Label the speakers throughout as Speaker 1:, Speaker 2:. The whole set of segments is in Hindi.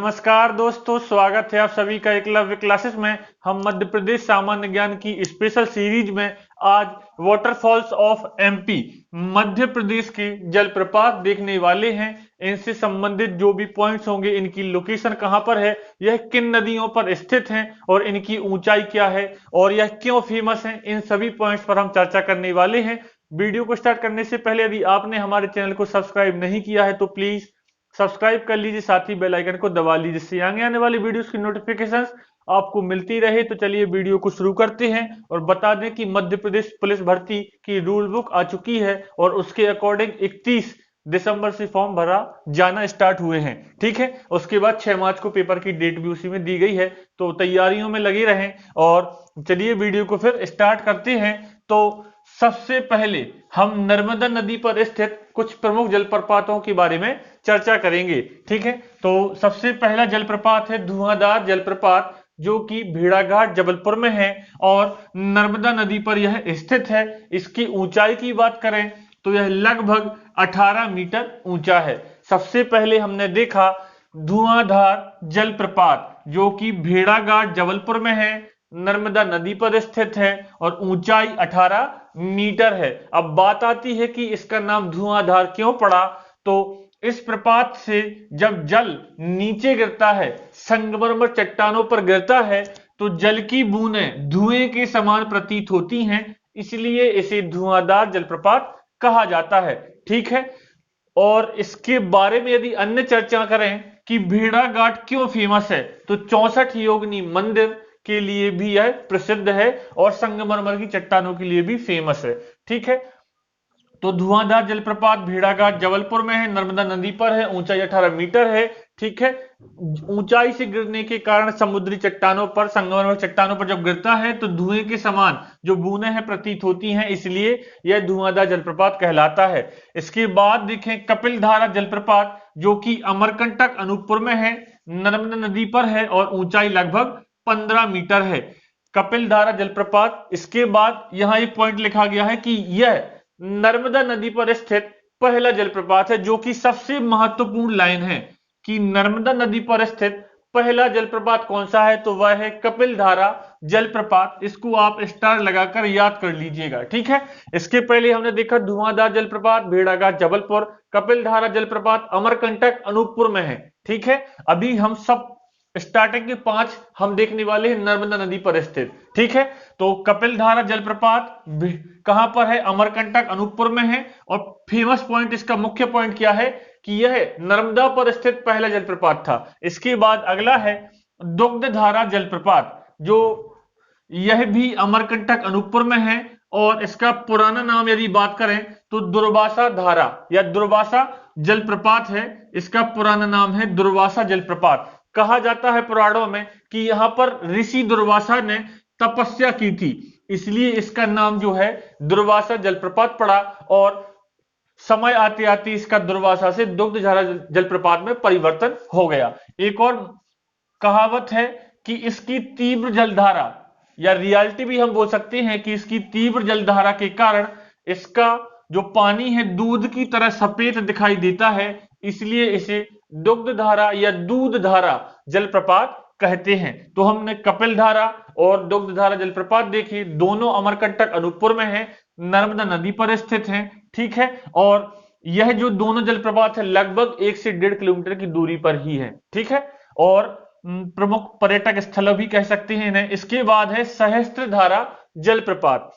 Speaker 1: नमस्कार दोस्तों, स्वागत है आप सभी का एकलव्य क्लासेस में। हम मध्य प्रदेश सामान्य ज्ञान की स्पेशल सीरीज में आज waterfalls of MP Madhya Pradesh के जलप्रपात देखने वाले हैं। इनसे संबंधित जो भी पॉइंट्स होंगे, इनकी लोकेशन कहां पर है, यह किन नदियों पर स्थित हैं और इनकी ऊंचाई क्या है और यह क्यों फेमस है, इन सभी पॉइंट्स पर हम चर्चा करने वाले हैं। वीडियो को स्टार्ट करने से पहले यदि आपने हमारे चैनल को सब्सक्राइब नहीं किया है तो प्लीज सब्सक्राइब कर लीजिए, साथ ही बेल आइकन को दबा लीजिए जिससे आगे आने वाली वीडियोस की नोटिफिकेशंस आपको मिलती रहे। तो चलिए वीडियो को शुरू करते हैं और बता दें कि मध्य प्रदेश पुलिस भर्ती की रूल बुक आ चुकी है और उसके अकॉर्डिंग 31 दिसंबर से फॉर्म भरा जाना स्टार्ट हुए हैं। ठीक है, उसके बाद 6 मार्च को पेपर की डेट भी उसी में दी गई है, तो तैयारियों में लगे रहें। और चलिए वीडियो को फिर स्टार्ट करते हैं। तो सबसे पहले हम नर्मदा नदी पर स्थित कुछ प्रमुख जलप्रपातों के बारे में चर्चा करेंगे। ठीक है, तो सबसे पहला जलप्रपात है धुआंधार जलप्रपात, जो कि भेड़ाघाट जबलपुर में है और नर्मदा नदी पर यह स्थित है। इसकी ऊंचाई की बात करें तो यह लगभग 18 मीटर ऊंचा है। सबसे पहले हमने देखा धुआंधार जलप्रपात, जो कि भेड़ाघाट जबलपुर में है, नर्मदा नदी पर स्थित है और ऊंचाई 18 मीटर है। अब बात आती है कि इसका नाम धुआंधार क्यों पड़ा। तो इस प्रपात से जब जल नीचे गिरता है, संगमरमर चट्टानों पर गिरता है, तो जल की बूंदें धुएं के समान प्रतीत होती हैं, इसलिए इसे धुआंधार जलप्रपात कहा जाता है। ठीक है, और इसके बारे में यदि अन्य चर्चा करें कि भेड़ाघाट क्यों फेमस है, तो 64 योगिनी मंदिर के लिए भी यह प्रसिद्ध है और संगमरमर की चट्टानों के लिए भी फेमस है। ठीक है, तो धुआंधार जलप्रपात भेड़ाघाट जबलपुर में है, नर्मदा नदी पर है, ऊंचाई 18 मीटर है। ठीक है, ऊंचाई से गिरने के कारण समुद्री चट्टानों पर, संगमरमर चट्टानों पर जब गिरता है तो धुएं के समान जो बूंदें हैं प्रतीत होती हैं, इसलिए यह धुआंधार जलप्रपात कहलाता है। इसके बाद देखें कपिलधारा जलप्रपात, जो कि अमरकंटक अनूपपुर में है, नर्मदा नदी पर है और ऊंचाई लगभग 15 मीटर है। कपिलधारा जलप्रपात। इसके बाद यहां एक पॉइंट लिखा गया है कि यह नर्मदा नदी पर स्थित पहला जलप्रपात है, जो कि सबसे महत्वपूर्ण लाइन है कि नर्मदा नदी पर स्थित पहला जलप्रपात कौन सा है, तो वह है कपिलधारा जलप्रपात। इसको आप स्टार लगाकर याद कर लीजिएगा। ठीक है, इसके पहले हमने देखा धुआंधार जलप्रपात भेड़ाघाट जबलपुर, कपिलधारा जलप्रपात अमरकंटक अनूपपुर में है। ठीक है, अभी हम सब स्टार्टिंग के 5 हम देखने वाले हैं नर्मदा नदी पर स्थित। ठीक है, तो कपिलधारा जलप्रपात कहां पर है, अमरकंटक अनूपपुर में है। और फेमस पॉइंट, इसका मुख्य पॉइंट क्या है कि यह नर्मदा पर स्थित पहला जलप्रपात था। इसके बाद अगला है दुग्धधारा जलप्रपात, जो यह भी अमरकंटक अनूपपुर में है और इसका पुराना नाम यदि बात करें तो दुर्वासा धारा या दुर्वासा जलप्रपात है। इसका पुराना नाम है दुर्वासा जलप्रपात। कहा जाता है पुराणों में कि यहां पर ऋषि दुर्वासा ने तपस्या की थी, इसलिए इसका नाम जो है दुर्वासा जलप्रपात पड़ा और समय आते आते इसका दुर्वासा से दुग्धधारा जलप्रपात में परिवर्तन हो गया। एक और कहावत है कि इसकी तीव्र जलधारा या रियलिटी भी हम बोल सकते हैं कि इसकी तीव्र जलधारा के कारण इसका जो पानी है दूध की तरह सफेद दिखाई देता है, इसलिए इसे दुग्धधारा या दूधधारा जलप्रपात कहते हैं। तो हमने कपिलधारा और दुग्धधारा जलप्रपात देखी, दोनों अमरकंटक अनूपपुर में है, नर्मदा नदी पर स्थित हैं। ठीक है, और यह जो दोनों जलप्रपात है लगभग 1 से 1.5 किलोमीटर की दूरी पर ही है। ठीक है, और प्रमुख पर्यटक स्थल भी कह सकते हैं इन्हें। इसके बाद है सहस्त्रधारा जलप्रपात,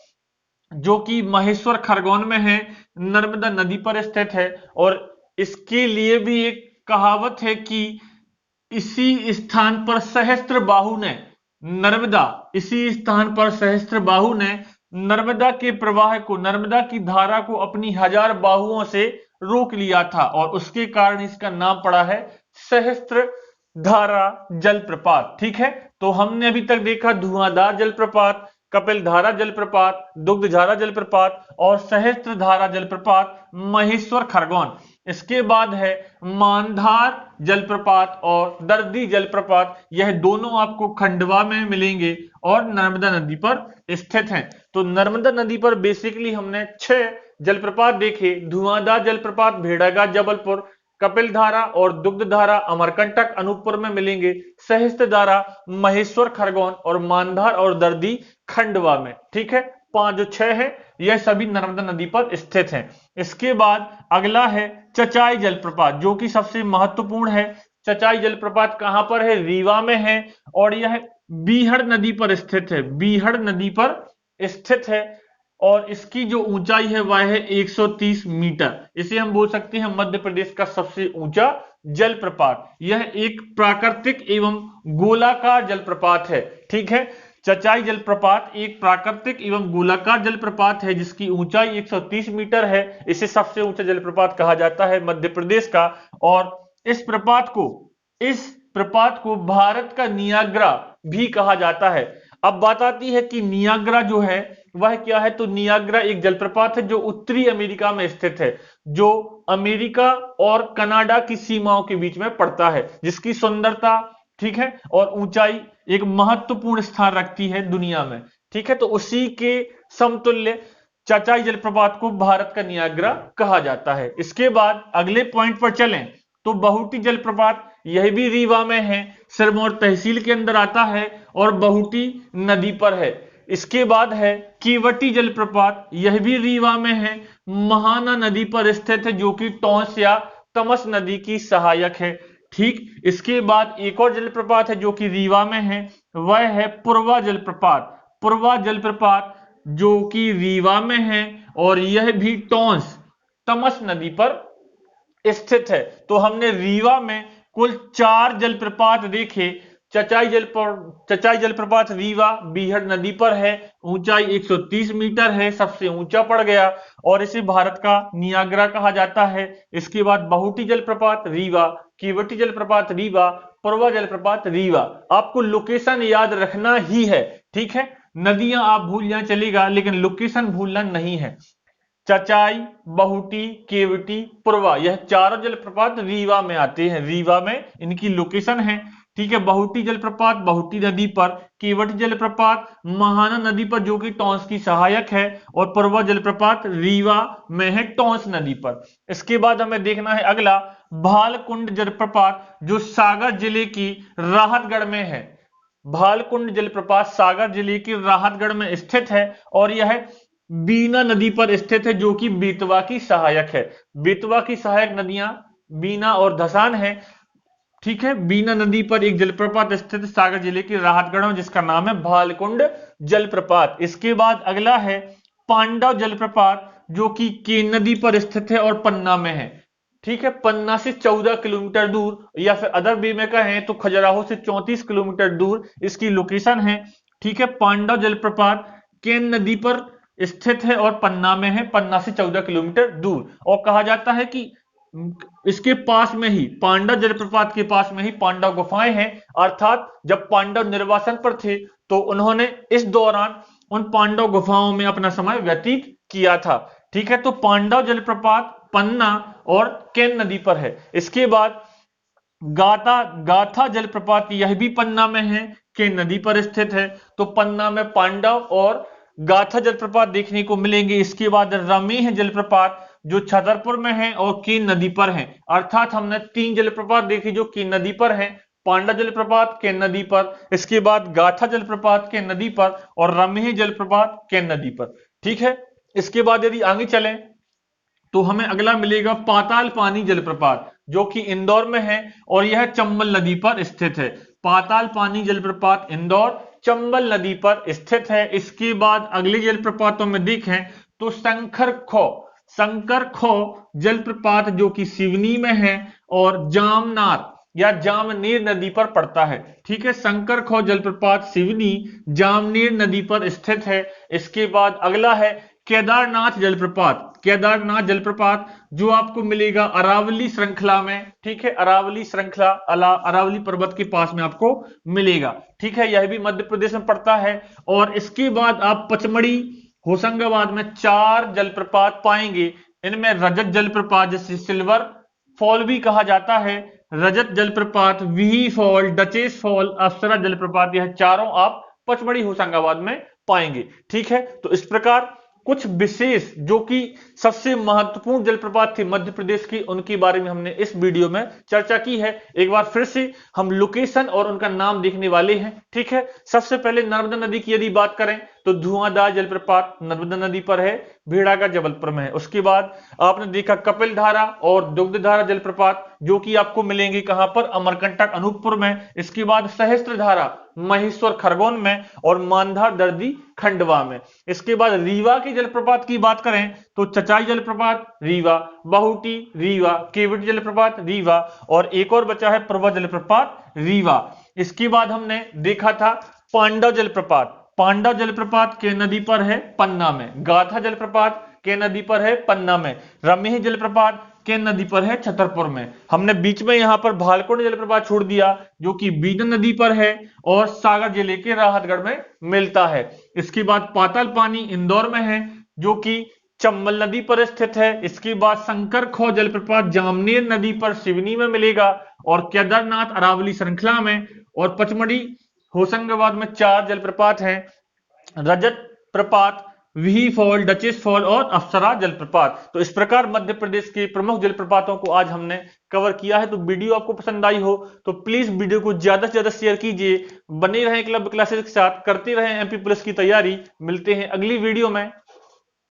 Speaker 1: जो कि महेश्वर खरगोन में है, नर्मदा नदी पर स्थित है और इसके लिए भी एक कहावत है कि इसी स्थान पर सहस्त्र बाहु ने नर्मदा, इसी स्थान पर सहस्त्र बाहु ने नर्मदा के प्रवाह को, नर्मदा की धारा को अपनी 1000 बाहुओं से रोक लिया था और उसके कारण इसका नाम पड़ा है सहस्त्र धारा जलप्रपात। ठीक है, तो हमने अभी तक देखा धुआंधार जलप्रपात, कपिलधारा जलप्रपात, दुग्धधारा जलप्रपात और सहस्त्रधारा जलप्रपात महेश्वर खरगोन। इसके बाद है मानधार जलप्रपात और दर्दी जलप्रपात, यह दोनों आपको खंडवा में मिलेंगे और नर्मदा नदी पर स्थित हैं। तो नर्मदा नदी पर बेसिकली हमने 6 जलप्रपात देखे, धुआंधार जलप्रपात भेड़ाघाट जबलपुर, कपिल धारा और दुग्ध धारा अमरकंटक अनूपपुर में मिलेंगे, सहिष्ट धारा महेश्वर खरगोन और मानधार और दर्दी खंडवा में। ठीक है, 5 जो 6 है यह सभी नर्मदा नदी पर स्थित हैं। इसके बाद अगला है चचाई जलप्रपात, जो कि सबसे महत्वपूर्ण है। चचाई जलप्रपात कहां पर है? रीवा में है और यह बीहड़ नदी पर स्थित है, बीहड़ नदी पर स्थित है और इसकी जो ऊंचाई है वह है 130 मीटर। इसे हम बोल सकते हैं मध्य प्रदेश का सबसे ऊंचा जलप्रपात। यह एक प्राकृतिक एवं गोलाकार जलप्रपात है। ठीक है, चचाई जलप्रपात एक प्राकृतिक एवं गोलाकार जलप्रपात है जिसकी ऊंचाई 130 मीटर है। इसे सबसे ऊंचा जलप्रपात कहा जाता है मध्य प्रदेश का। और इस प्रपात को भारत का नियाग्रा भी कहा जाता है। अब बात आती है कि नियाग्रा जो है वह क्या है? तो नियाग्रा एक जलप्रपात है जो उत्तरी अमेरिका में स्थित है, जो अमेरिका और कनाडा की सीमाओं के बीच में पड़ता है, जिसकी सुंदरता, ठीक है, और ऊंचाई एक महत्वपूर्ण स्थान रखती है दुनिया में। ठीक है, तो उसी के समतुल्य चचाई जलप्रपात को भारत का नियाग्रा कहा जाता है। इसके बाद अगले पॉइंट पर चलें तो बहुटी जलप्रपात, यह भी रीवा में है, सिरमौर तहसील के अंदर आता है और बहुटी नदी पर है। इसके बाद है केवटी जलप्रपात, यह भी रीवा में है, महाना नदी पर स्थित है, जो कि टॉन्स या तमस नदी की सहायक है। ठीक, इसके बाद एक और जलप्रपात है जो कि रीवा में है, वह है पुरवा जलप्रपात। पुरवा जलप्रपात जो कि रीवा में है और यह भी टॉन्स तमस नदी पर स्थित है। तो हमने रीवा में कुल 4 जलप्रपात देखे। चचाई जलप्रपात रीवा बीहड़ नदी पर है, ऊंचाई 130 मीटर है, सबसे ऊंचा पड़ गया और इसे भारत का नियाग्रा कहा जाता है। इसके बाद बहुटी जलप्रपात रीवा, केवटी जलप्रपात रीवा, पुरवा जलप्रपात रीवा। आपको लोकेशन याद रखना ही है। ठीक है, नदियां आप भूल जाए चलेगा, लेकिन लोकेशन भूलना नहीं है। चचाई, बहुटी, केवटी, पुरवा, यह चारों जलप्रपात रीवा में आते हैं, रीवा में इनकी लोकेशन है। ठीक है, बहुटी जलप्रपात बहुटी नदी पर, केवटी जलप्रपात महाना नदी पर जो कि टॉन्स की सहायक है, और पुरवा जलप्रपात रीवा में है टॉन्स नदी पर। इसके बाद हमें देखना है अगला भालकुंड जलप्रपात, जो सागर जिले की राहतगढ़ में है। भालकुंड जलप्रपात सागर जिले के राहतगढ़ में स्थित है और यह बीना नदी पर स्थित है, जो कि बेतवा की सहायक है। बेतवा की सहायक नदियां बीना और धसान है। ठीक है, बीना नदी पर एक जलप्रपात स्थित सागर जिले के राहतगढ़ में, जिसका नाम है भालकुंड जलप्रपात। इसके बाद अगला है पांडव जलप्रपात, जो कि केन नदी पर स्थित है और पन्ना में है। ठीक है, पन्ना से 14 किलोमीटर दूर, या फिर अदर वे में कहें तो खजुराहो से 34 किलोमीटर दूर इसकी लोकेशन है। ठीक है, पांडव जलप्रपात केन नदी पर स्थित है और पन्ना में है, पन्ना से 14 किलोमीटर दूर। और कहा जाता है कि इसके पास में ही, पांडव जलप्रपात के पास में ही पांडव गुफाएं हैं, अर्थात जब पांडव निर्वासन पर थे तो उन्होंने इस दौरान उन पांडव गुफाओं में अपना समय व्यतीत किया था। ठीक है, तो पांडव जलप्रपात पन्ना और केन नदी पर है। इसके बाद गाथा जलप्रपात, यह भी पन्ना में है, केन नदी पर स्थित है। तो पन्ना में पांडव और गाथा जलप्रपात देखने को मिलेंगे। इसके बाद रमेह जलप्रपात, जो छतरपुर में है और केन नदी पर है। अर्थात हमने 3 जलप्रपात देखी जो केन नदी पर है, पांडव जलप्रपात केन नदी पर, इसके बाद गाथा जलप्रपात केन नदी पर और रमेह जलप्रपात केन नदी पर। ठीक है, इसके बाद यदि आगे चलें तो हमें अगला मिलेगा पाताल पानी जलप्रपात, जो कि इंदौर में है और यह चंबल नदी पर स्थित है। पाताल पानी जलप्रपात इंदौर चंबल नदी पर स्थित है। इसके बाद अगले जलप्रपातों में देखें तो शंकर खो जलप्रपात, जो कि सिवनी में है और जामनार या जामनेर नदी पर पड़ता है। ठीक है, शंकर खो जलप्रपात सिवनी जामनेर नदी पर स्थित है। इसके बाद अगला है केदारनाथ जलप्रपात। केदारनाथ जलप्रपात जो आपको मिलेगा अरावली श्रृंखला में। ठीक है, अरावली श्रृंखला अरावली पर्वत के पास में आपको मिलेगा। ठीक है, यह भी मध्य प्रदेश में पड़ता है। और इसके बाद आप पचमढ़ी होशंगाबाद में 4 जलप्रपात पाएंगे। इनमें रजत जलप्रपात, जिसे सिल्वर फॉल भी कहा जाता है, रजत जलप्रपात, वीही फॉल, डचेस फॉल, अप्सरा जलप्रपात, यह चारों आप पचमढ़ी होशंगाबाद में पाएंगे। ठीक है, तो इस प्रकार कुछ विशेष जो कि सबसे महत्वपूर्ण जलप्रपात थी मध्य प्रदेश की, उनके बारे में हमने इस वीडियो में चर्चा की है। एक बार फिर से हम लोकेशन और उनका नाम देखने वाले हैं, ठीक है। सबसे पहले नर्मदा नदी की यदि बात करें तो धुआंधार जलप्रपात नर्मदा नदी पर है, भेड़ाघाट जबलपुर में है। उसके बाद आपने देखा कपिल धारा और दुग्धधारा जलप्रपात, जो कि आपको मिलेंगे कहां पर, अमरकंटक अनूपपुर में। इसके बाद सहस्त्र धारा महेश्वर खरगोन में और मानधार दर्दी खंडवा में। इसके बाद रीवा की जलप्रपात की बात करें तो चचाई जलप्रपात रीवा, बहुटी रीवा, केवट जलप्रपात रीवा और एक और बचा है प्रभा जलप्रपात रीवा। इसके बाद हमने देखा था पांडव जलप्रपात, पांडव जलप्रपात के नदी पर है पन्ना में। गाथा जलप्रपात के नदी पर है पन्ना में। रमेह जलप्रपात के नदी पर है छतरपुर में। हमने बीच में यहां पर भालकोट जलप्रपात छोड़ दिया जो कि बीडन नदी पर है और सागर जिले के राहतगढ़ में मिलता है। इसके बाद पाताल पानी इंदौर में है जो कि चंबल नदी पर स्थित है। इसके बाद शंकर खो जलप्रपात जामनेर नदी पर सिवनी में मिलेगा और केदारनाथ अरावली श्रृंखला में। और पचमढ़ी होशंगाबाद में 4 जलप्रपात हैं, रजत प्रपात, वी फॉल, डचेस फॉल और अप्सरा जलप्रपात। तो इस प्रकार मध्य प्रदेश के प्रमुख जलप्रपातों को आज हमने कवर किया है। तो वीडियो आपको पसंद आई हो तो प्लीज वीडियो को ज्यादा से ज्यादा शेयर कीजिए। बने रहें क्लब क्लासेस के साथ, करते रहें एमपी पुलिस की तैयारी। मिलते हैं अगली वीडियो में।